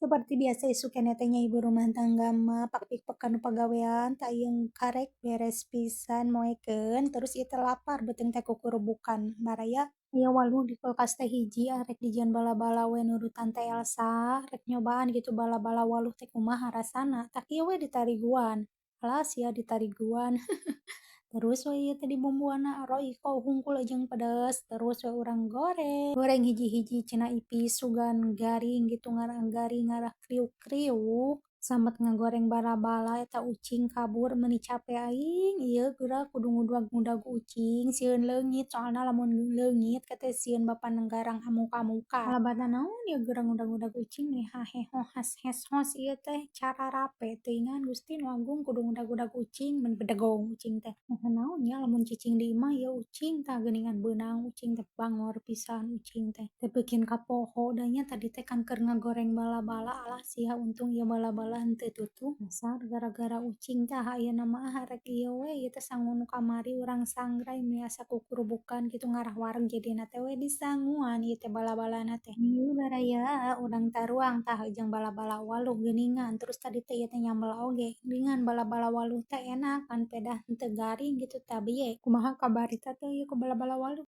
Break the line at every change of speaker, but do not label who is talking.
Seperti biasa isu keneh teh nya ibu rumah tangga mah pakpik-pekan nu pagawean teu aya karek beres pisan moekeun, terus ieu teh lapar beuteung teh kukurubukan. Baraya aya waluh di kulkas teh hiji arek dijieun bala-bala we nurutan teh Elsa, rek nyobaan gitu bala-bala waluh teh kumaha rasana, tak ieu we ditariguan. Alas sia ditariguan. Terus we ieu teh dibumbuanna Royco hungkul jeung pedes, terus we urang goreng. Goreng hiji-hiji cenah ipis sugan garing gitu ngarah garing ngarah kriuk-kriuk. Sambat ngagoreng bala-bala eta ucing kabur meuni capek aing ieu geura kudu ngudag-ngudag ucing sieun leungit soalna lamun leungit katanya sieun bapa nenggarang amuk-amukan. Kalabatan naon ieu geura ngudag-ngudag ucing nih haheho has-heshos ieu teh cara rape teuingan Gusti Nu Agung kudu ngudag-ngudag ucing mun bedegong ucing teh. Moho naon nya lamun cicing di imah ieu ucing tah geuningan beunang ucing teh bangor pisan ucing teh. Teu peukin ka poho da nya tadi teh kan keur ngagoreng bala-bala alah sia untung ieu bala-bala henteu tutup. Dasar gara-gara ucing tah ayeuna mah rek ieu we ieu teh sangu nu kamari urang sangrai miasa kukurubukan kitu ngarah wareg jadina teh we disanguan ieu teh bala-balana teh. Ieu baraya urang taruang tah jeung bala-bala waluh geuningan terus tadi teh ieu teh nyambel oge. Geuningan bala-bala waluh teh enak kan pedah henteu garing gitu tapi ye kumaha kabarita teh ieu ku bala-bala waluh.